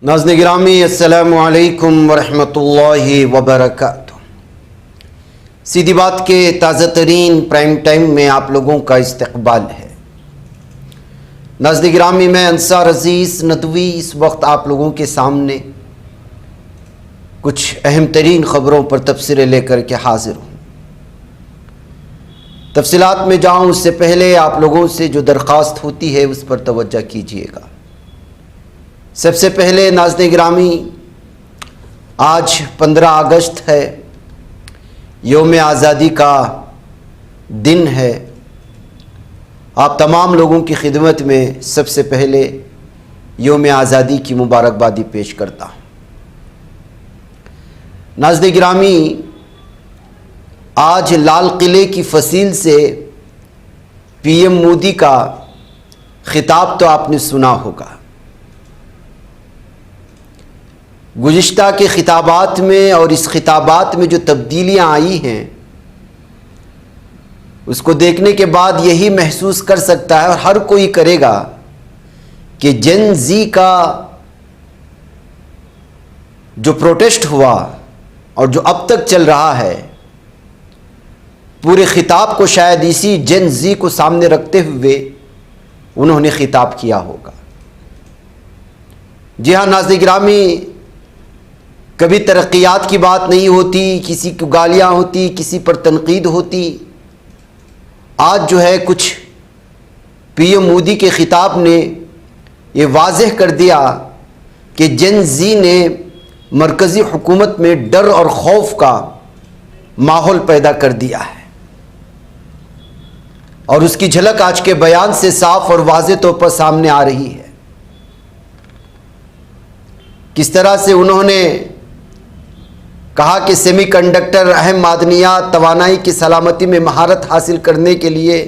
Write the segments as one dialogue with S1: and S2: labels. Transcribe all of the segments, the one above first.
S1: नाज़रीन गिरामी अस्सलामु अलैकुम वरहमतुल्लाहि वबरकातुह। सीधी बात के ताज़ा तरीन प्राइम टाइम में आप लोगों का इस्तकबाल है। नाज़रीन गिरामी मैं अंसार अज़ीज़ नदवी इस वक्त आप लोगों के सामने कुछ अहम तरीन ख़बरों पर तबसरे लेकर के हाजिर हूँ। तफसीलात में जाऊँ उससे पहले आप लोगों से जो दरख्वास्त होती है उस पर तवज्जो कीजिएगा। सबसे पहले नाज़रीन गिरामी, आज 15 अगस्त है, यौम आज़ादी का दिन है। आप तमाम लोगों की खिदमत में सबसे पहले यौम आज़ादी की मुबारकबादी पेश करता हूँ। नाज़रीन गिरामी, आज लाल किले की फसील से पीएम मोदी का खिताब तो आपने सुना होगा। गुज़िश्ता के खिताबात में और इस खिताबात में जो तब्दीलियाँ आई हैं उसको देखने के बाद यही महसूस कर सकता है और हर कोई करेगा कि जेन ज़ी का जो प्रोटेस्ट हुआ और जो अब तक चल रहा है, पूरे खिताब को शायद इसी जेन ज़ी को सामने रखते हुए उन्होंने खिताब किया होगा। जी हाँ नाज़रीन गिरामी, कभी तरक्यात की बात नहीं होती, किसी को गालियाँ होती, किसी पर तनकीद होती। आज जो है कुछ पीएम मोदी के ख़िताब ने ये वाज़ेह कर दिया कि जेन ज़ी ने मरकज़ी हुकूमत में डर और खौफ का माहौल पैदा कर दिया है और उसकी झलक आज के बयान से साफ और वाज़ेह तौर पर सामने आ रही है। किस तरह से उन्होंने कहा कि सेमीकंडक्टर, अहम मादनियात, तवानाई की सलामती में महारत हासिल करने के लिए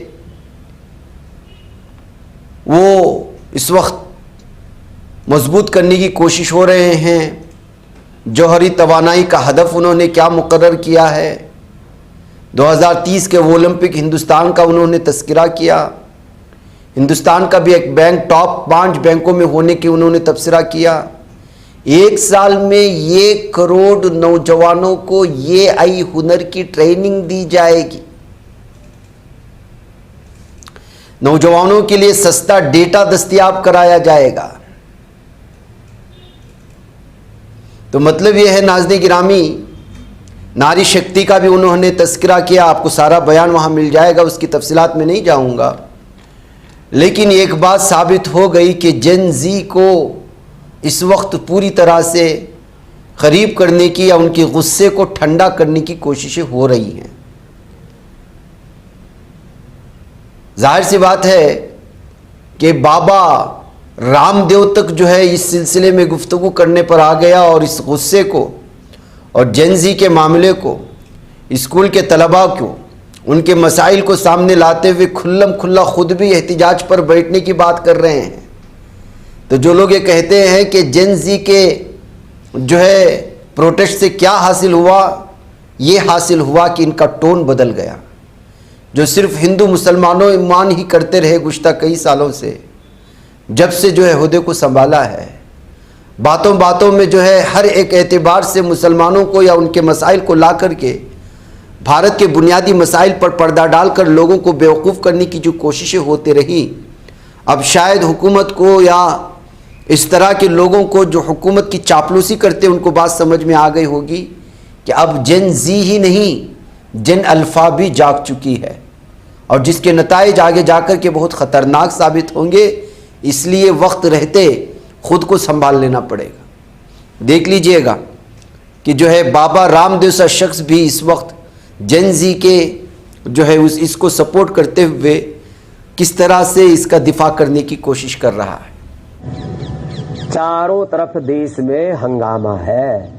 S1: वो इस वक्त मजबूत करने की कोशिश हो रहे हैं। जौहरी तवानाई का हदफ उन्होंने क्या मुकर्रर किया है। 2030 के ओलंपिक हिंदुस्तान का उन्होंने तस्करा किया। हिंदुस्तान का भी एक बैंक टॉप 5 बैंकों में होने की उन्होंने तबसरा किया। 1 साल में 1 करोड़ नौजवानों को AI हुनर की ट्रेनिंग दी जाएगी। नौजवानों के लिए सस्ता डेटा दस्तयाब कराया जाएगा। तो मतलब यह है नाज़रीन गिरामी, नारी शक्ति का भी उन्होंने तस्करा किया। आपको सारा बयान वहां मिल जाएगा, उसकी तफसीलात में नहीं जाऊंगा। लेकिन एक बात साबित हो गई कि जेन ज़ी को इस वक्त पूरी तरह से क़रीब करने की या उनके गुस्से को ठंडा करने की कोशिशें हो रही हैं। जाहिर सी बात है कि बाबा रामदेव तक जो है इस सिलसिले में गुफ्तगू करने पर आ गया और इस गुस्से को और जेन ज़ी के मामले को, स्कूल के तलबा को, उनके मसाइल को सामने लाते हुए खुल्लम खुल्ला खुद भी एहतिजाज पर बैठने की बात कर रहे हैं। तो जो लोग ये कहते हैं कि जेन ज़ी के जो है प्रोटेस्ट से क्या हासिल हुआ, ये हासिल हुआ कि इनका टोन बदल गया। जो सिर्फ हिंदू मुसलमानों ईमान ही करते रहे गुज़िश्ता कई सालों से, जब से जो है हुदे को संभाला है, बातों बातों में जो है हर एक एतबार से मुसलमानों को या उनके मसाइल को ला करके भारत के बुनियादी मसाइल पर पर्दा डालकर लोगों को बेवकूफ़ करने की जो कोशिशें होती रहीं, अब शायद हुकूमत को या इस तरह के लोगों को जो हुकूमत की चापलूसी करते उनको बात समझ में आ गई होगी कि अब जेन ज़ी ही नहीं, जेन अल्फ़ा भी जाग चुकी है और जिसके नताइज आगे जाकर के बहुत ख़तरनाक साबित होंगे। इसलिए वक्त रहते ख़ुद को संभाल लेना पड़ेगा। देख लीजिएगा कि जो है बाबा रामदेव सा शख्स भी इस वक्त जेन ज़ी के जो है इसको सपोर्ट करते हुए किस तरह से इसका दिफा करने की कोशिश कर रहा है।
S2: चारों तरफ देश में हंगामा है।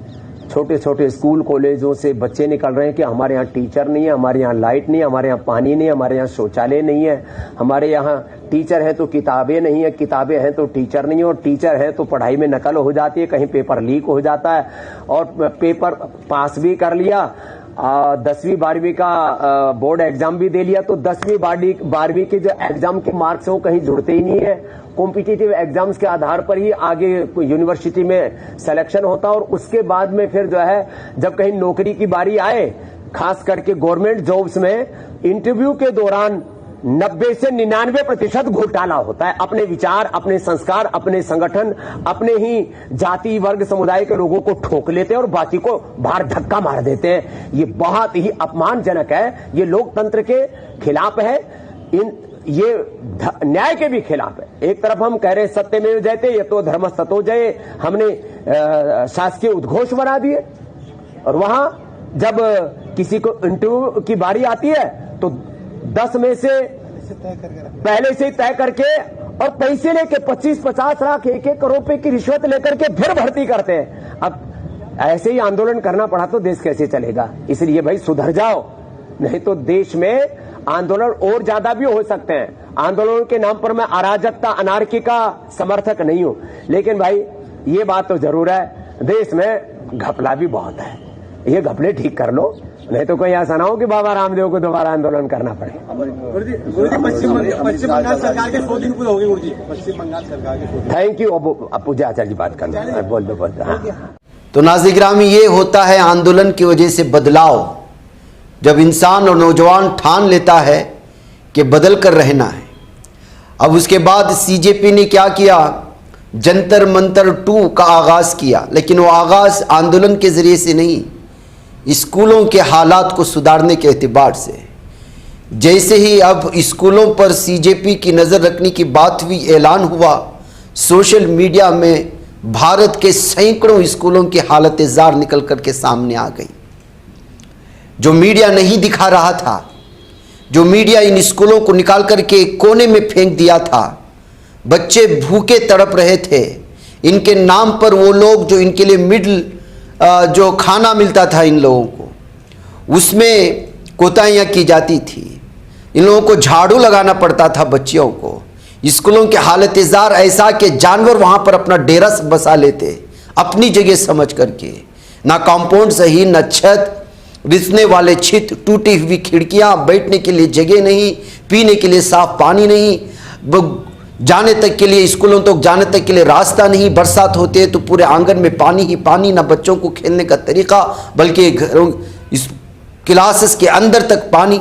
S2: छोटे छोटे स्कूल कॉलेजों से बच्चे निकल रहे हैं कि हमारे यहाँ टीचर नहीं है, हमारे यहाँ लाइट नहीं है, हमारे यहाँ पानी नहीं है, हमारे यहाँ शौचालय नहीं है, हमारे यहाँ टीचर है तो किताबें नहीं है, किताबें हैं तो टीचर नहीं है, और टीचर है तो पढ़ाई में नकल हो जाती है, कहीं पेपर लीक हो जाता है और पेपर पास भी कर लिया 10वीं 12वीं का बोर्ड एग्जाम भी दे लिया, तो 10वीं 12वीं के जो एग्जाम के मार्क्स हैं वो कहीं जुड़ते ही नहीं है। कॉम्पिटिटिव एग्जाम्स के आधार पर ही आगे यूनिवर्सिटी में सिलेक्शन होता है, और उसके बाद में फिर जो है जब कहीं नौकरी की बारी आए, खास करके गवर्नमेंट जॉब्स में इंटरव्यू के दौरान 90 से 99% घोटाला होता है। अपने विचार, अपने संस्कार, अपने संगठन, अपने ही जाति वर्ग समुदाय के लोगों को ठोक लेते हैं और बाकी को बाहर धक्का मार देते हैं। ये बहुत ही अपमानजनक है, ये लोकतंत्र के खिलाफ है, ये न्याय के भी खिलाफ है। एक तरफ हम कह रहे हैं सत्यमेव जयते, ये तो धर्मस्ततो जय, हमने शासकीय उद्घोष बना दिए, और वहां जब किसी को इंटरव्यू की बारी आती है तो 10 में से पहले से ही तय करके और पैसे लेके 25-50 लाख 1-1 करोड़ रुपए की रिश्वत लेकर के फिर भर्ती करते हैं। अब ऐसे ही आंदोलन करना पड़ा तो देश कैसे चलेगा? इसलिए भाई सुधर जाओ, नहीं तो देश में आंदोलन और ज्यादा भी हो सकते हैं। आंदोलन के नाम पर मैं अराजकता, अनार्की का समर्थक नहीं हूं, लेकिन भाई ये बात तो जरूर है, देश में घपला भी बहुत है। ये घपले ठीक कर लो, नहीं तो कोई ऐसा ना हो कि बाबा रामदेव को दोबारा आंदोलन करना पड़े।
S3: पश्चिम बंगाल सरकार के 100 दिन पूरे हो गए गुरुजी। पश्चिम बंगाल सरकार के
S2: थैंक यू। अब पूजा आचार्य जी बात करना, बोल दो।
S1: तो नाज़रीन गिरामी, ये होता है आंदोलन की वजह से बदलाव। जब इंसान और नौजवान ठान लेता है कि बदल कर रहना है। अब उसके बाद सीजेपी ने क्या किया, जंतर मंतर 2 का आगाज़ किया, लेकिन वो आगाज़ आंदोलन के ज़रिए से नहीं, स्कूलों के हालात को सुधारने के एतबार से। जैसे ही अब स्कूलों पर सीजेपी की नज़र रखने की बात हुई, ऐलान हुआ, सोशल मीडिया में भारत के सैकड़ों स्कूलों की हालत ज़ार निकल कर के सामने आ गई। जो मीडिया नहीं दिखा रहा था, जो मीडिया इन स्कूलों को निकाल करके कोने में फेंक दिया था, बच्चे भूखे तड़प रहे थे। इनके नाम पर वो लोग जो इनके लिए मिडिल जो खाना मिलता था इन लोगों को, उसमें कोताहियाँ की जाती थी। इन लोगों को झाड़ू लगाना पड़ता था बच्चियों को। स्कूलों के हालत ज़ार ऐसा कि जानवर वहाँ पर अपना डेरा बसा लेते अपनी जगह समझ करके। ना कंपाउंड सही, ना छत, रिसने वाले छित, टूटी हुई खिड़कियाँ, बैठने के लिए जगह नहीं, पीने के लिए साफ पानी नहीं, जाने तक के लिए स्कूलों तक जाने तक के लिए रास्ता नहीं। बरसात होती है तो पूरे आंगन में पानी ही पानी, ना बच्चों को खेलने का तरीका, बल्कि घरों क्लासेस के अंदर तक पानी।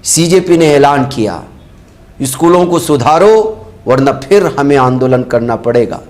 S1: सीजेपी ने ऐलान किया, स्कूलों को सुधारो वरना फिर हमें आंदोलन करना पड़ेगा।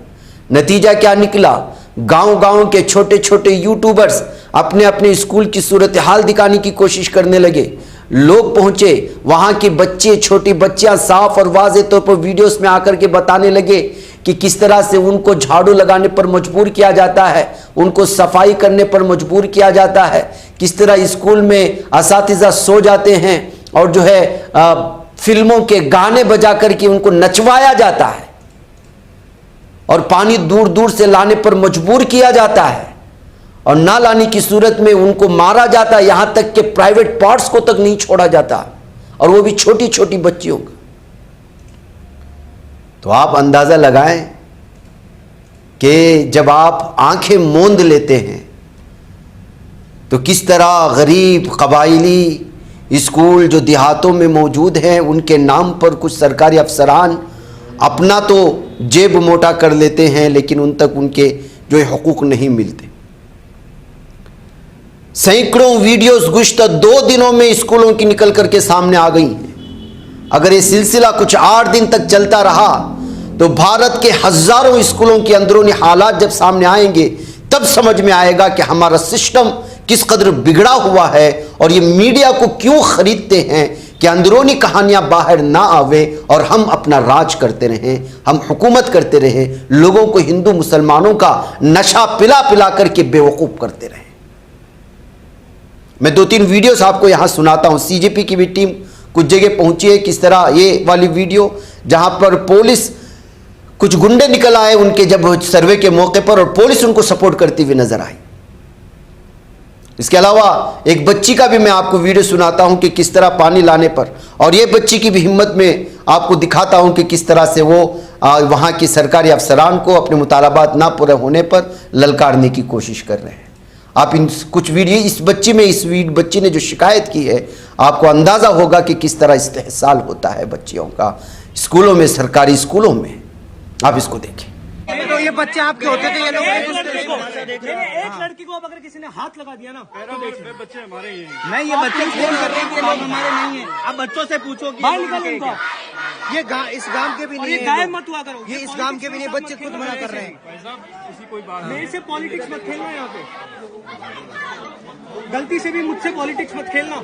S1: नतीजा क्या निकला, गांव-गांव के छोटे छोटे यूट्यूबर्स अपने अपने स्कूल की सूरत हाल दिखाने की कोशिश करने लगे। लोग पहुंचे, वहां के बच्चे, छोटी बच्चियां साफ और वाज़े तौर पर वीडियोस में आकर के बताने लगे कि किस तरह से उनको झाड़ू लगाने पर मजबूर किया जाता है, उनको सफाई करने पर मजबूर किया जाता है, किस तरह स्कूल में असातिज़ा सो जाते हैं और जो है फिल्मों के गाने बजा करके उनको नचवाया जाता है और पानी दूर दूर से लाने पर मजबूर किया जाता है, और ना लाने की सूरत में उनको मारा जाता है। यहां तक कि प्राइवेट पार्ट्स को तक नहीं छोड़ा जाता, और वो भी छोटी छोटी बच्चियों का। तो आप अंदाजा लगाएं कि जब आप आंखें मूंद लेते हैं तो किस तरह गरीब कबाइली स्कूल जो देहातों में मौजूद हैं, उनके नाम पर कुछ सरकारी अफसरान अपना तो जेब मोटा कर लेते हैं, लेकिन उन तक उनके जो हकूक नहीं मिलते। सैकड़ों वीडियोस गुज़श्ता 2 दिनों में स्कूलों की निकल करके सामने आ गई हैं। अगर ये सिलसिला कुछ 8 दिन तक चलता रहा तो भारत के हजारों स्कूलों के अंदरूनी हालात जब सामने आएंगे, तब समझ में आएगा कि हमारा सिस्टम किस कदर बिगड़ा हुआ है, और ये मीडिया को क्यों खरीदते हैं कि अंदरूनी कहानियां बाहर ना आवे और हम अपना राज करते रहें, हम हुकूमत करते रहें, लोगों को, हिंदू मुसलमानों का नशा पिला पिला करके बेवकूफ़ करते रहें। मैं 2-3 वीडियोस आपको यहां सुनाता हूं। सीजेपी की भी टीम कुछ जगह पहुंची है। किस तरह ये वाली वीडियो जहां पर पुलिस, कुछ गुंडे निकल आए उनके जब सर्वे के मौके पर, और पुलिस उनको सपोर्ट करती हुई नजर आई। इसके अलावा एक बच्ची का भी मैं आपको वीडियो सुनाता हूं कि किस तरह पानी लाने पर, और ये बच्ची की भी हिम्मत में आपको दिखाता हूं कि किस तरह से वो वहां की सरकारी अफसरान को अपने मुतालबात ना पूरे होने पर ललकारने की कोशिश कर रहे हैं। आप इन कुछ वीडियो इस बच्ची ने जो शिकायत की है, आपको अंदाजा होगा कि किस तरह इस्तेहसाल होता है बच्चियों का स्कूलों में, सरकारी स्कूलों में। आप इसको देखें।
S3: तो ये बच्चे आपके होते थे, ये लोग
S4: एक लड़की को अब अगर किसी ने हाथ लगा दिया ना,
S3: बच्चे हमारे ही हैं। नहीं, ये बच्चे फोन कर रहे हैं कि लोग हमारे नहीं हैं। अब बच्चों से पूछो कि
S4: बाहर निकल इनको।
S3: ये इस गांव के भी नहीं
S4: ये
S3: है,
S4: गायब मत हुआ करो,
S3: ये इस गांव के भी नहीं, बच्चे खुद मना कर रहे हैं।
S4: मेरे से पॉलिटिक्स मत खेलना यहाँ पे, गलती से भी मुझसे पॉलिटिक्स मत खेलना।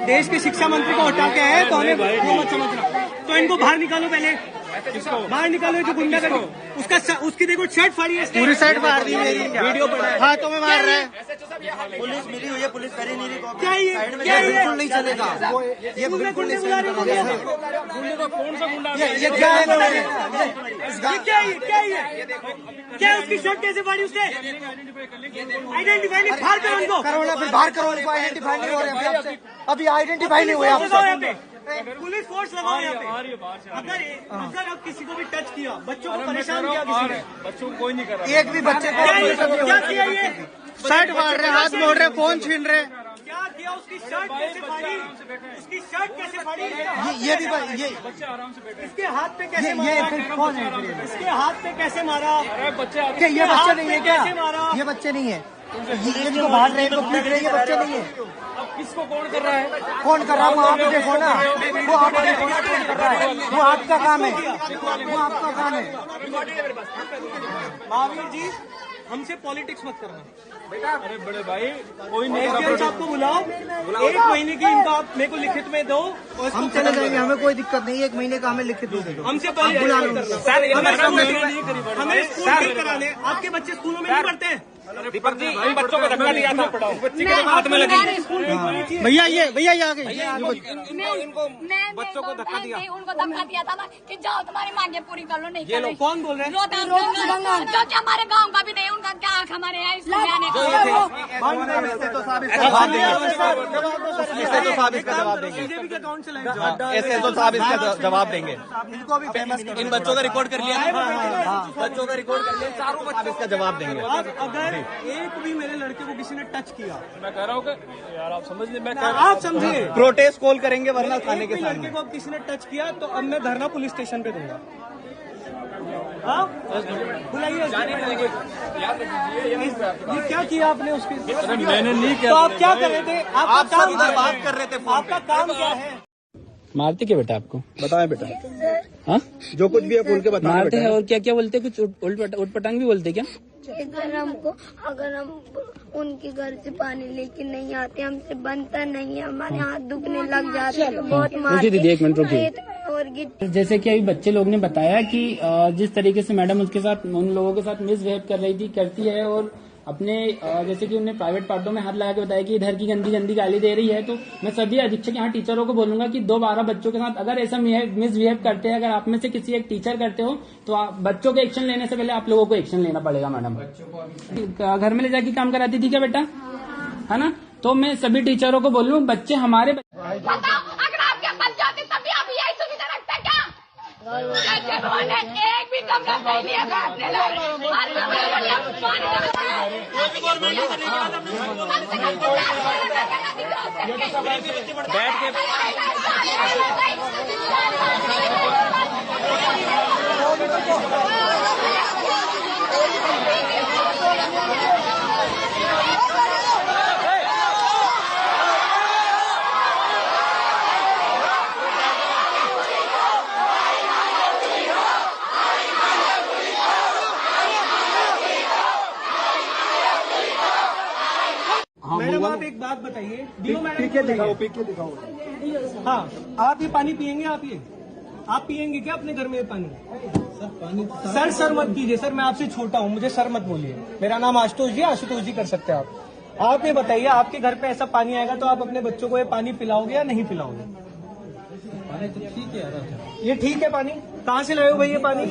S4: देश के शिक्षा मंत्री को हटा के आए तो हमें वो मत समझना। तो इनको बाहर निकालो, पहले बाहर निकालो जो गुंडा करो। उसकी देखो शर्ट फाड़ी है,
S3: पूरी साइड फाड़ दी मेरी, वीडियो हाथों में मार रहा है।
S5: पुलिस मिली हुई है, पुलिस करी नहीं रही।
S4: क्या ये
S3: बिल्कुल नहीं चलेगा, ये बिल्कुल नहीं चलेगा। ये क्या है,
S4: क्या उसकी शर्ट कैसे फाड़ी उसने? आइडेंटिफाई नहीं, बाहर करो उनको।
S3: करो ना, फिर बाहर करो उनको। आइडेंटिफाई नहीं हो रहे आपसे, अभी आइडेंटिफाई नहीं हुए आपसे।
S4: पुलिस फोर्स लगाओ यहाँ पे। अगर अब किसी को भी टच किया, बच्चों को परेशान किया किसी ने,
S3: बच्चों को कोई नहीं कर रहा, एक भी बच्चे को
S4: क्या किया? ये
S3: शर्ट फाड़ रहे, हाथ मोड़ रहे, फोन छीन रहे।
S4: क्या किया? उसकी शर्ट कैसे फाड़ी? उसकी शर्ट कैसे फाड़ी?
S3: ये भी ये
S4: इसके हाथ पे कैसे मारा?
S3: ये फिर कौन है?
S4: इसके हाथ पे कैसे मारा?
S3: ये बच्चे नहीं है क्या?
S4: कैसे मारा?
S3: ये बच्चे नहीं है, ये जो बाहर रहे, इनको पीट रहे, ये बच्चे नहीं है।
S4: किसको कौन कर रहा है?
S3: कौन कर रहा है? वो आप देखो ना, वो आप देखो ना कौन कर रहा है। वो आपका काम है, वो आपका काम है।
S4: महावीर जी, हमसे पॉलिटिक्स मत करना।
S3: अरे बड़े भाई, कोई
S4: एसडीएम साहब को बुलाओ, 1 महीने की इनका आप मेरे को लिखित में दो।
S3: हम चले जाएंगे, हमें कोई दिक्कत नहीं है। 1 महीने का हमें लिखित दे दो।
S4: हमसे पॉलिटिक्स
S3: बुला
S4: मत
S3: लो
S4: करना। हमें स्कूल ठीक कराने। आपके बच्चे स्कूलों में नहीं पढ़ते हैं?
S5: दीपक जी, इन बच्चों को धक्का दिया था, बच्चे के हाथ में लगी।
S3: भैया ये आ गए।
S5: इनको बच्चों को धक्का दिया,
S6: उनको धक्का दिया था ना कि जाओ तुम्हारी मांगे पूरी कर लो। नहीं
S4: ये लोग कौन बोल रहे हैं?
S6: जो कि हमारे गांव का भी नहीं, उनका क्या हक हमारे यहाँ स्कूल में आने का?
S3: ऐसे तो साहब इसका जवाब देंगे।
S4: बीजेपी का अकाउंट चलाएगा।
S3: ऐसे तो साहब इसका जवाब देंगे।
S4: इनको भी फेमस कर।
S3: इन बच्चों का रिकॉर्ड कर लिया, बच्चों का रिकॉर्ड कर लिया, चारों बच्चे इसका जवाब देंगे।
S4: अगर एक भी मेरे लड़के को किसी ने टच किया,
S5: मैं कह रहा हूँ कि यार आप समझ नहीं, मैं
S4: आप समझिए,
S3: प्रोटेस्ट कॉल करेंगे वरना थाने के
S4: एक भी लड़के
S3: सामने।
S4: को अब किसी ने टच किया तो अब मैं धरना पुलिस स्टेशन पे दूंगा। हाँ, बुलाइए। ये क्या किया आपने उसके?
S5: मैंने नहीं किया।
S4: तो आप क्या कर रहे थे?
S3: आप सब इधर बात कर रहे थे फोन
S4: आपका काम क्या है?
S7: मारते क्या बेटा आपको?
S3: बताएं बेटा,
S7: हाँ,
S3: जो कुछ भी है खोल के बताएं
S7: मारते
S3: बेटा।
S7: हैं और क्या क्या बोलते हैं? कुछ उल्ट पटांग भी बोलते क्या?
S6: अगर हम उनके घर से पानी लेके नहीं आते, हमसे बनता नहीं है, हमारे हाथ दुखने लग जाते हैं, बहुत
S7: रुकिए दीदी, 1 मिनट रुकिए।
S6: और
S7: जैसे कि अभी बच्चे लोग ने बताया कि जिस तरीके से मैडम उसके साथ, उन लोगों के साथ मिसबिहेव कर रही थी, करती है, और अपने जैसे कि उन्हें प्राइवेट पार्टों में हाथ लगा के बताया कि इधर की गंदी गंदी गाली दे रही है। तो मैं सभी अधीक्षक यहाँ टीचरों को बोलूंगा कि 2-12 बच्चों के साथ अगर ऐसा मिसबिहेव करते हैं, अगर आप में से किसी एक टीचर करते हो, तो आप बच्चों के एक्शन लेने से पहले आप लोगों को एक्शन लेना पड़ेगा। मैडम घर में ले जाके काम कराती थी क्या बेटा? है ना? तो मैं सभी टीचरों को बोलूँ, बच्चे हमारे
S6: बताओ, अगर आपके बच्चे होते तभी आप यही सुविधा रखते क्या? एक भी कमरा नहीं लिया था अपने
S5: बैठ के
S4: मैडम आप एक बात बताइए, पीके दिखाओ। हाँ, आप ये पानी पियेंगे? आप पियेंगे क्या अपने घर में ये पानी? सर मत कीजिए सर, मैं आपसे छोटा हूँ, मुझे सर मत बोलिए। मेरा नाम आशुतोष जी कर सकते हैं आप ये बताइए, आपके घर पे ऐसा पानी आएगा तो आप अपने बच्चों को ये पानी पिलाओगे या नहीं पिलाओगे? पानी तो ठीक है यार, ये ठीक है पानी। कहाँ से लाए हो भाई ये पानी?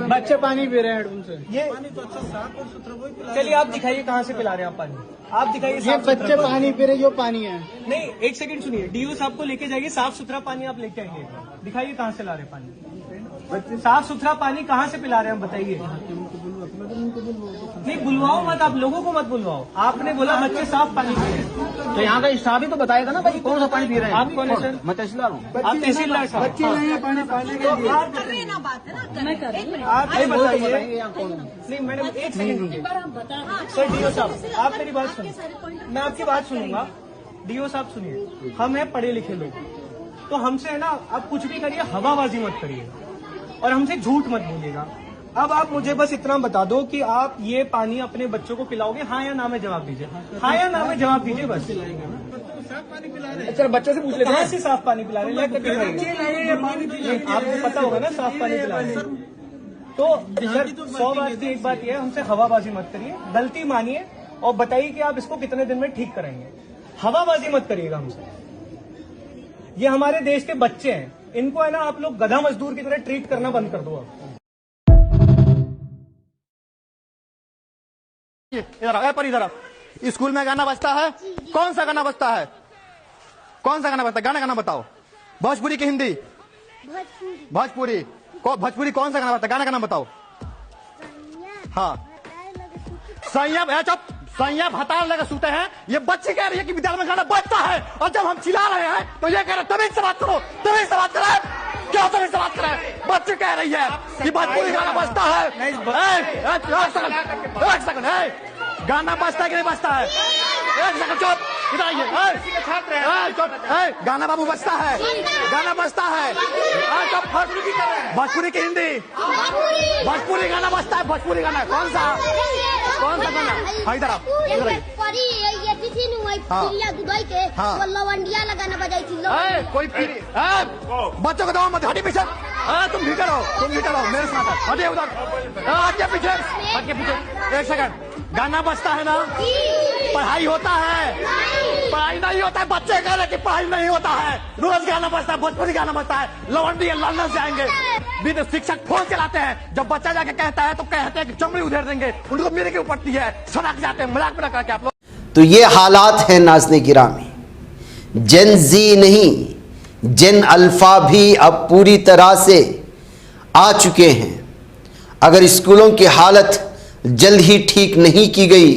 S3: बच्चे पानी पी रहे हैं हेडपम्प से।
S4: ये पानी तो अच्छा साफ और सुथरा, वही चलिए आप दिखाइए कहाँ से पिला रहे हैं आप पानी। आप दिखाइए।
S3: ये बच्चे पानी पी रहे, जो पानी है।
S4: नहीं, एक सेकंड सुनिए, डीओ साहब को लेके जाइए, साफ सुथरा पानी आप लेके आइए। दिखाइए कहाँ से ला रहे हैं पानी, साफ सुथरा पानी कहाँ से पिला रहे हैं हम, बताइए। नहीं बुलवाओ मत, आप लोगों को मत बुलवाओ। आपने बोला बच्चे साफ पानी पी रहे हैं,
S3: तो यहाँ का स्टाफ ही तो बताएगा ना भाई कौन सा पानी पी रहे हैं।
S4: आप कौन है सर?
S3: मैं तहसीलदार हूँ।
S4: आप तहसीलदार साहब,
S3: बच्चे नहीं है पानी पाने के लिए।
S4: आप ये बताइए।
S3: यहाँ कौन है?
S4: नहीं मैडम एक सेकंड सर, डीओ साहब आप मेरी बात सुनिए, मैं आपकी बात सुनूंगा। डीओ साहब सुनिए, हम हैं पढ़े लिखे लोग, तो हमसे है ना आप कुछ भी करिए, हवाबाजी मत करिए और हमसे झूठ मत बोलिएगा। अब आप मुझे बस इतना बता दो कि आप ये पानी अपने बच्चों को पिलाओगे, हाँ या ना में जवाब दीजिए, हाँ या ना में जवाब दीजिए बस।
S3: अच्छा बच्चों से पूछ लेते
S4: कहाँ
S3: हैं।
S4: से साफ पानी पिला रहे हैं? आपको पता होगा ना साफ पानी पिला रहे हैं। तो सर 100 बात की एक बात यह है, हमसे हवाबाजी मत करिए, गलती मानिए और बताइए कि आप इसको कितने दिन में ठीक कराएंगे। हवाबाजी मत करिएगा हमसे। ये हमारे देश के बच्चे हैं, इनको है ना आप लोग गधा मजदूर की तरह ट्रीट करना बंद कर दो। आप
S3: इधर पर इधर स्कूल में गाना बजता है, कौन सा गाना बजता है? कौन सा गाना बजता है? गाना गाना बताओ, भोजपुरी की हिंदी? भोजपुरी। भोजपुरी कौन सा गाना बजता है? गाना गाना बताओ। हाँ संयम है, चुप। संयम हतार लगे सूते हैं। ये बच्चे कह रही है कि विद्यालय में गाना बजता है और जब हम चिल्ला रहे हैं तो ये कह रहे तमीज से बात करो, तमीज से बात करें। क्या तमीज से बात करें? बच्चे कह रही है कि भोजपुरी गाना बजता है। एक सेकंड, गाना बजता है कि नहीं बजता है? एक सेकंड चुप, इधर आइए। चुप, गाना बाबू बजता है, गाना बजता है। भोजपुरी की हिंदी? भोजपुरी गाना बजता है। भोजपुरी गाना कौन सा? कौन सा गाना? हाँ इधर आप, इधर आइए।
S6: लवंडिया लगाना बजाई थी।
S3: कोई बच्चों को दो मत, हटी पीछे। तुम भीतर हो, तुम भीतर हो, मेरे साथ हटे उधर, हट पीछे, हट के पीछे। एक सेकंड, गाना बजता है ना? पढ़ाई होता है? पढ़ाई नहीं होता है। बच्चे कह रहे कि पढ़ाई नहीं होता है। रोज गाना बजता है, भोजपुरी गाना बजता है, लवंडी लंदन से आएंगे। भी शिक्षक फोन चलाते हैं, जब बच्चा जाके कहता है तो कहते हैं कि चमड़ी उधेड़ देंगे, उनको मेरे के ऊपर है, सड़क जाते हैं, मजाक में करके आप लोग।
S1: तो ये हालात हैं नाज़रीन गिरामी। जेन जी नहीं, जेन अल्फा भी अब पूरी तरह से आ चुके हैं। अगर स्कूलों की हालत जल्द ही ठीक नहीं की गई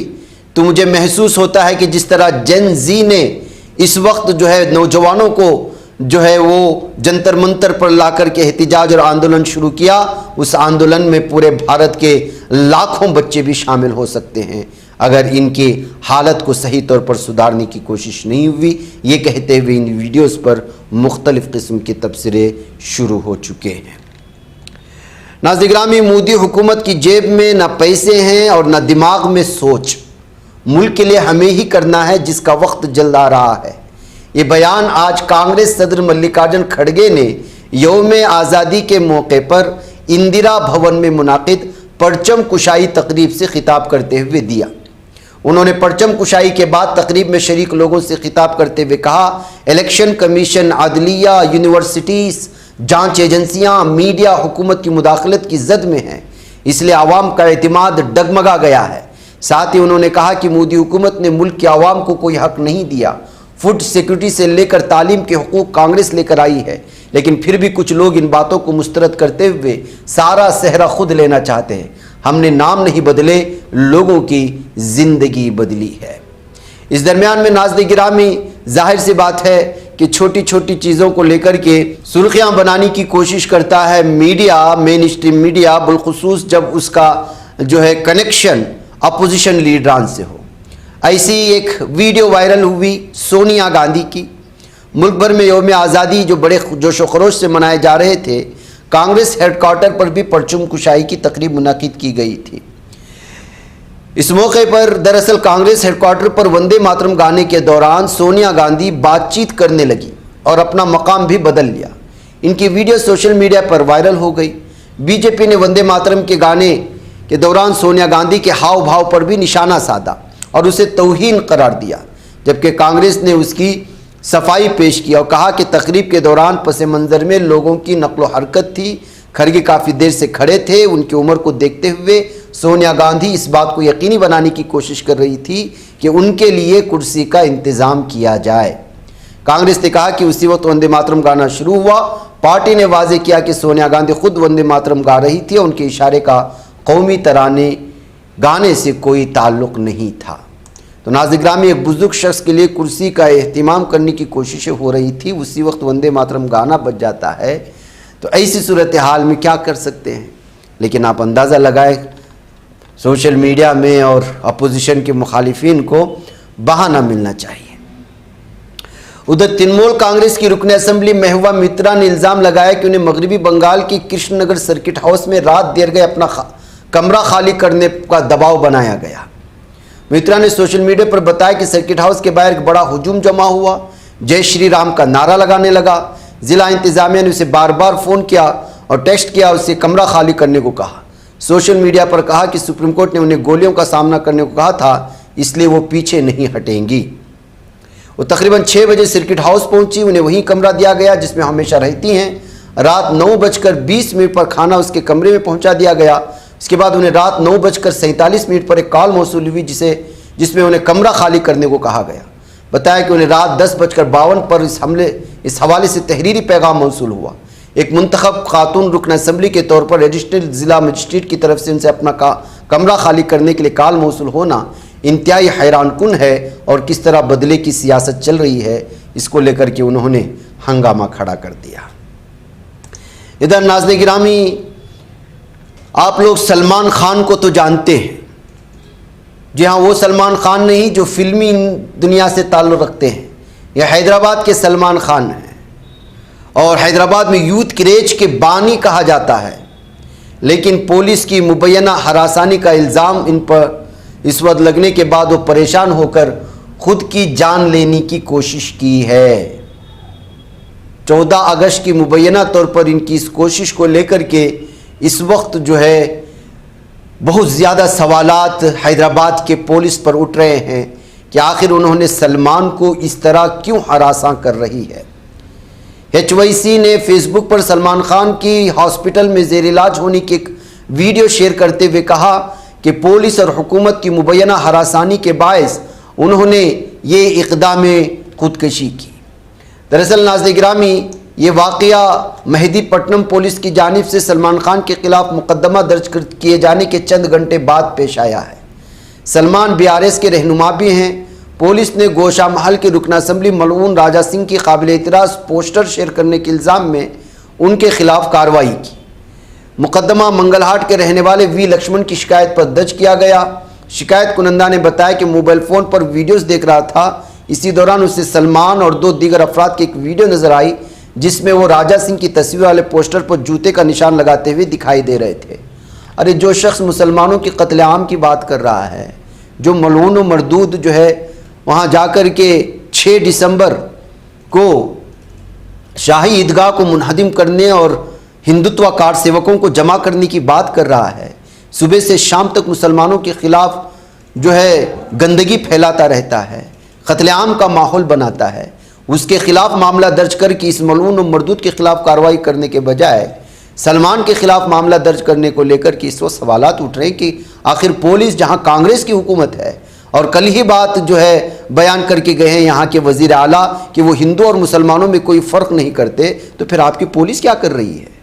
S1: तो मुझे महसूस होता है कि जिस तरह जेन जी ने इस वक्त जो है नौजवानों को जो है वो जंतर मंतर पर लाकर के एहतिजाज और आंदोलन शुरू किया, उस आंदोलन में पूरे भारत के लाखों बच्चे भी शामिल हो सकते हैं अगर इनकी हालत को सही तौर पर सुधारने की कोशिश नहीं हुई। ये कहते हुए इन वीडियोस पर मुख्तलिफ किस्म के तबसरे शुरू हो चुके हैं। नाज़रीन गिरामी, मोदी हुकूमत की जेब में ना पैसे हैं और ना दिमाग में सोच। मुल्क के लिए हमें ही करना है जिसका वक्त जल्द आ रहा है। ये बयान आज कांग्रेस सदर मल्लिकार्जुन खड़गे ने यौम आज़ादी के मौके पर इंदिरा भवन में मुनाकिद परचम कुशाई तकरीब से खिताब करते हुए दिया। उन्होंने परचम कुशाई के बाद तकरीब में शरीक लोगों से खिताब करते हुए कहा, इलेक्शन कमीशन, अदलिया, यूनिवर्सिटीज़, जांच एजेंसियां, मीडिया हुकूमत की मुदाखलत की जद में हैं, इसलिए आवाम का एतमाद डगमगा गया है। साथ ही उन्होंने कहा कि मोदी हुकूमत ने मुल्क के आवाम को कोई हक नहीं दिया। फूड सिक्योरिटी से लेकर तालीम के हुकूक कांग्रेस लेकर आई है, लेकिन फिर भी कुछ लोग इन बातों को मुस्तरद करते हुए सारा सहरा खुद लेना चाहते हैं। हमने नाम नहीं बदले, लोगों की जिंदगी बदली है। इस दरमियान में नाज़रीन गिरामी, जाहिर सी बात है कि छोटी छोटी चीज़ों को लेकर के सुर्खियां बनाने की कोशिश करता है मीडिया, मेन स्ट्रीम मीडिया, बिलखुसूस जब उसका जो है कनेक्शन अपोजिशन लीडरान से हो। ऐसी एक वीडियो वायरल हुई सोनिया गांधी की। मुल्क भर में यौम आज़ादी जो बड़े जोशो खरोश से मनाए जा रहे थे, कांग्रेस हेडक्वार्टर पर भी परचम कुशाई की तकरीब मुनाकिद की गई थी। इस मौके पर दरअसल कांग्रेस हेडक्वार्टर पर वंदे मातरम गाने के दौरान सोनिया गांधी बातचीत करने लगी और अपना मकाम भी बदल लिया। इनकी वीडियो सोशल मीडिया पर वायरल हो गई। बीजेपी ने वंदे मातरम के गाने के दौरान सोनिया गांधी के हाव भाव पर भी निशाना साधा और उसे तौहीन करार दिया, जबकि कांग्रेस ने उसकी सफाई पेश की और कहा कि तकरीब के दौरान पस मंज़र में लोगों की नक्लो हरकत थी। खड़गे काफ़ी देर से खड़े थे। उनकी उम्र को देखते हुए सोनिया गांधी इस बात को यकीनी बनाने की कोशिश कर रही थी कि उनके लिए कुर्सी का इंतज़ाम किया जाए। कांग्रेस ने कहा कि उसी वक्त वंदे मातरम गाना शुरू हुआ। पार्टी ने वाजे किया कि सोनिया गांधी खुद वंदे मातरम गा रही थी और उनके इशारे का कौमी तराने गाने से कोई ताल्लुक़ नहीं था। तो नाज़रीन गिरामी, एक बुजुर्ग शख्स के लिए कुर्सी का एहतिमाम करने की कोशिशें हो रही थी, उसी वक्त वंदे मातरम गाना बज जाता है। तो ऐसी सूरत हाल में क्या कर सकते हैं। लेकिन आप अंदाज़ा लगाए, सोशल मीडिया में और अपोजिशन के मुखालिफिन को बहाना मिलना चाहिए। उधर तृणमूल कांग्रेस की रुकन असम्बली महबूबा मित्रा ने इल्ज़ाम लगाया कि उन्हें मगरबी बंगाल की कृष्णनगर सर्किट हाउस में रात देर गए अपना कमरा खाली करने का दबाव बनाया गया। मित्रा ने सोशल मीडिया पर बताया कि सर्किट हाउस के बाहर एक बड़ा हुजूम जमा हुआ, जय श्री राम का नारा लगाने लगा। जिला इंतजामिया ने उसे बार बार फ़ोन किया और टेक्स्ट किया, उससे कमरा खाली करने को कहा। सोशल मीडिया पर कहा कि सुप्रीम कोर्ट ने उन्हें गोलियों का सामना करने को कहा था, इसलिए वो पीछे नहीं हटेंगी। वो तकरीबन 6 बजे सर्किट हाउस पहुंची, उन्हें वही कमरा दिया गया जिसमें हमेशा रहती हैं। रात 9:20 पर खाना उसके कमरे में पहुंचा दिया गया। इसके बाद उन्हें रात 9:47 पर एक कॉल मौसूल हुई जिसमें उन्हें कमरा खाली करने को कहा गया। बताया कि उन्हें रात 10:52 पर इस हवाले से तहरीरी पैगाम मौसूल हुआ। एक मुंतखब खातून रुकन असम्बली के तौर पर रजिस्ट्रेड ज़िला मजिस्ट्रेट की तरफ से उनसे अपना कमरा खाली करने के लिए कॉल मौसूल होना इंतहाई हैरानकुन है और किस तरह बदले की सियासत चल रही है, इसको लेकर के उन्होंने हंगामा खड़ा कर दिया। इधर नाज़रीन गिरामी, आप लोग सलमान खान को तो जानते हैं। जी हाँ, वो सलमान खान नहीं जो फिल्मी दुनिया से ताल्लुक़ रखते हैं। यह हैदराबाद के सलमान खान हैं और हैदराबाद में यूथ क्रेज के बानी कहा जाता है। लेकिन पुलिस की मुबैना हरासानी का इल्ज़ाम इन पर इस वक्त लगने के बाद वो परेशान होकर खुद की जान लेने की कोशिश की है। 14 अगस्त की मुबैना तौर पर इनकी इस कोशिश को लेकर के इस वक्त जो है बहुत ज़्यादा सवालात हैदराबाद के पुलिस पर उठ रहे हैं कि आखिर उन्होंने सलमान को इस तरह क्यों हरासा कर रही है। HYC ने फेसबुक पर सलमान खान की हॉस्पिटल में ज़ेर इलाज होने की एक वीडियो शेयर करते हुए कहा कि पुलिस और हुकूमत की मुबैना हरासानी के बायस उन्होंने ये इक़दाम खुदकशी की। दरअसल नाज़रीन गिरामी, ये वाक़या मेहदीपट्टनम पुलिस की जानिब से सलमान खान के ख़िलाफ़ मुकदमा दर्ज किए जाने के चंद घंटे बाद पेश आया है। सलमान BRS के रहनुमा भी हैं। पुलिस ने गोशा महल के रुकन असम्बली मलऊन राजा सिंह की काबिल एतराज़ पोस्टर शेयर करने के इल्ज़ाम में उनके खिलाफ कार्रवाई की। मुकदमा मंगलहाट के रहने वाले V लक्ष्मण की शिकायत पर दर्ज किया गया। शिकायत कुनंदा ने बताया कि मोबाइल फ़ोन पर वीडियोस देख रहा था। इसी दौरान उसे सलमान और 2 दीगर अफराद की एक वीडियो नज़र आई जिसमें वो राजा सिंह की तस्वीर वाले पोस्टर पर जूते का निशान लगाते हुए दिखाई दे रहे थे। अरे जो शख्स मुसलमानों की कत्लेआम की बात कर रहा है, जो मलऊन व मरदूद जो है वहाँ जाकर के 6 दिसंबर को शाही ईदगाह को मुनहदिम करने और हिंदुत्वकार सेवकों को जमा करने की बात कर रहा है, सुबह से शाम तक मुसलमानों के ख़िलाफ़ जो है गंदगी फैलाता रहता है, कत्लेआम का माहौल बनाता है, उसके ख़िलाफ़ मामला दर्ज करके इस मलऊन और मरदूद के ख़िलाफ़ कार्रवाई करने के बजाय सलमान के ख़िलाफ़ मामला दर्ज करने को लेकर के इस वक्त सवालात उठ रहे हैं कि आखिर पुलिस जहां कांग्रेस की हुकूमत है और कल ही बात जो है बयान करके गए हैं यहाँ के वज़ीर आला कि वो हिंदू और मुसलमानों में कोई फ़र्क नहीं करते, तो फिर आपकी पुलिस क्या कर रही है।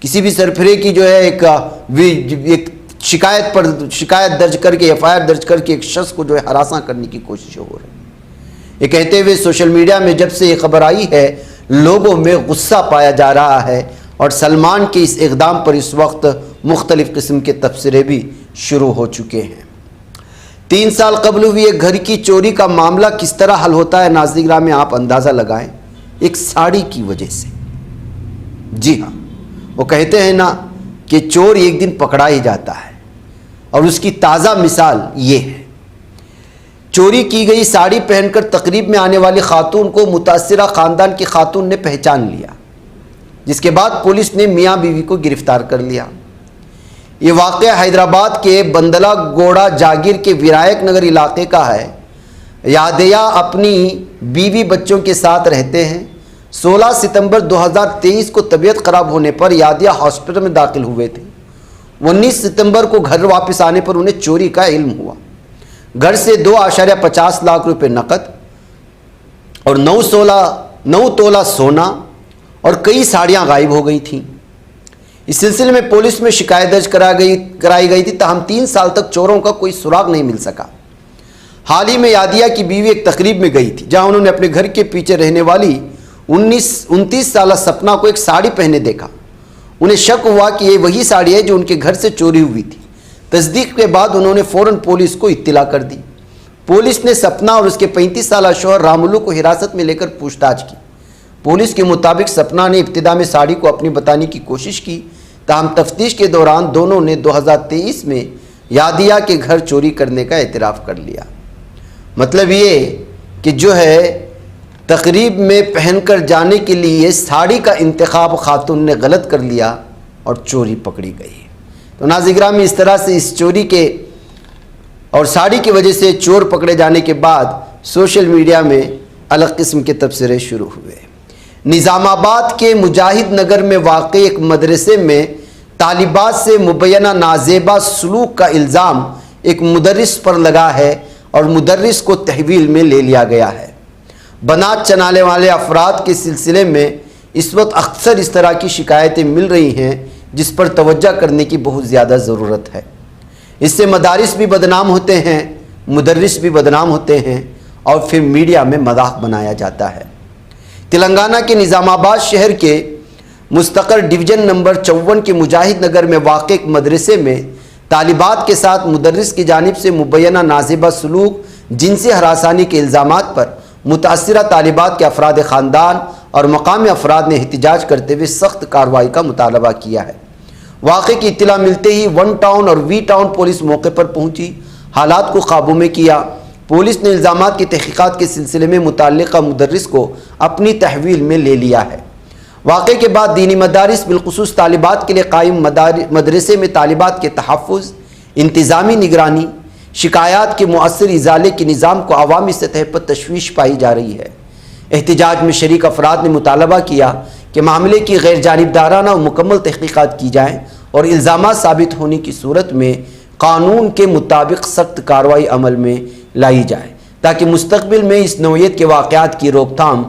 S1: किसी भी सरफरे की जो है एक शिकायत दर्ज करके FIR दर्ज करके एक शख्स को जो है हरासा करने की कोशिश हो रही है। ये कहते हुए सोशल मीडिया में जब से ये खबर आई है लोगों में गुस्सा पाया जा रहा है और सलमान के इस इक़दाम पर इस वक्त मुख्तलिफ़ किस्म के तबसरे भी शुरू हो चुके हैं। 3 साल कबल हुई एक घर की चोरी का मामला किस तरह हल होता है नाज़रीन गिरामी, आप अंदाज़ा लगाएं, एक साड़ी की वजह से। जी हाँ, वो कहते हैं ना कि चोर एक दिन पकड़ा ही जाता है और उसकी ताज़ा मिसाल ये है। चोरी की गई साड़ी पहनकर तकरीब में आने वाली खातून को मुतासिरा ख़ानदान की खातून ने पहचान लिया, जिसके बाद पुलिस ने मियाँ बीवी को गिरफ्तार कर लिया। ये वाक़या हैदराबाद के बंदला गोड़ा जागीर के विनायक नगर इलाके का है। यादिया अपनी बीवी बच्चों के साथ रहते हैं। 16 सितंबर 2023 को तबीयत ख़राब होने पर यादिया हॉस्पिटल में दाखिल हुए थे। 19 सितंबर को घर वापस आने पर उन्हें चोरी का इल्म हुआ। घर से 2.50 लाख रुपए नकद और 9 तोला सोना और कई साड़ियाँ गायब हो गई थीं। इस सिलसिले में पुलिस में शिकायत दर्ज कराई गई थी, ताहम 3 साल तक चोरों का कोई सुराग नहीं मिल सका। हाल ही में यादिया की बीवी एक तकरीब में गई थी, जहां उन्होंने अपने घर के पीछे रहने वाली 29 साल सपना को एक साड़ी पहने देखा। उन्हें शक हुआ कि ये वही साड़ी है जो उनके घर से चोरी हुई थी। तस्दीक के बाद उन्होंने फौरन पुलिस को इत्तला कर दी। पुलिस ने सपना और उसके 35 साल शौहर रामुलू को हिरासत में लेकर पूछताछ की। पुलिस के मुताबिक सपना ने इब्तिदा में साड़ी को अपनी बताने की कोशिश की, ताहम तफ्तीश के दौरान दोनों ने 2023 में यादिया के घर चोरी करने का एतराफ़ कर लिया। मतलब ये कि जो है तकरीब में पहनकर जाने के लिए साड़ी का इंतखाब खातून ने गलत कर लिया और चोरी पकड़ी गई। तो नाज़िराम, इस तरह से इस चोरी के और साड़ी की वजह से चोर पकड़े जाने के बाद सोशल मीडिया में अलग किस्म के तबसरे शुरू हुए। निज़ामाबाद के मुजाहिद नगर में वाक़ई एक मदरसे में तालिबात से मुबैना नाजेबा सलूक का इल्ज़ाम एक मुदर्रिस पर लगा है और मुदर्रिस को तहवील में ले लिया गया है। बनात चलाने वाले अफराद के सिलसिले में इस वक्त अक्सर इस तरह की शिकायतें मिल रही हैं, जिस पर तवज्जो करने की बहुत ज़्यादा ज़रूरत है। इससे मदारिस भी बदनाम होते हैं, मुदर्रिस भी बदनाम होते हैं और फिर मीडिया में मजाक बनाया जाता है। तेलंगाना के निज़ामाबाद शहर के मुस्तक़र डिवीज़न नंबर 54 के मुजाहिद नगर में वाक़ एक मदरसे में तालिबात के साथ मुदर्रिस की जानिब से मुबैना नाज़िबा सलूक, जिनसी हरासानी के इल्ज़ामात पर मुतासिरा तालिबात के अफराद ख़ानदान और मकामी अफराद ने एहतजाज करते हुए सख्त कार्रवाई का मुतालबा किया है। वाक़े की इत्तला मिलते ही 1 टाउन और वी टाउन पुलिस मौके पर पहुंची, हालात को काबू में किया। पुलिस ने इल्ज़ामात की तहक़ीक़ात के सिलसिले में मुतल्लिक़ा मुदर्रिस को अपनी तहवील में ले लिया है। वाक़े के बाद दीनी मदारिस बिलख़ुसूस तालिबात के लिए कायम मदरसे में तालिबात के तहफ़्फ़ुज़, इंतज़ामी निगरानी, शिकायत के मुअस्सर इज़ाले के निज़ाम को अवामी सतह पर तशवीश पाई जा रही है। एहतजाज में शरीक अफराद ने मुतालबा किया कि मामले की गैर जानिबदाराना और मुकम्मल तहक़ीक़ात की जाएँ और इल्ज़ामात साबित होने की सूरत में कानून के मुताबिक सख्त कार्रवाई अमल में लाई जाए, ताकि मुस्तक़बिल में इस नौइयत के वाक़यात की रोकथाम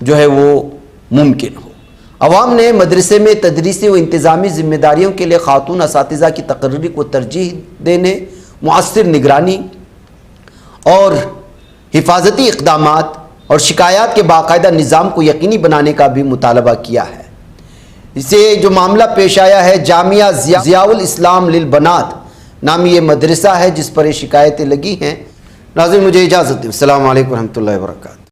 S1: जो है वो मुमकिन हो। अवाम ने मदरसे में तदरीसी व इंतज़ामी ज़िम्मेदारियों के लिए खातून असातिज़ा की तकर्री को तरजीह देने, मुअस्सिर निगरानी और हिफाजती इक़दामात और शिकायत के बाकायदा निज़ाम को यकीनी बनाने का भी मुतालबा किया है। इसे जो मामला पेश आया है, जामिया ज़ियाउल इस्लाम लिल बनात नामी ये मदरसा है जिस पर ये शिकायतें लगी हैं। नाज़रीन, मुझे इजाज़त दें। अस्सलामु अलैकुम रहमतुल्लाहि व बरकातहू।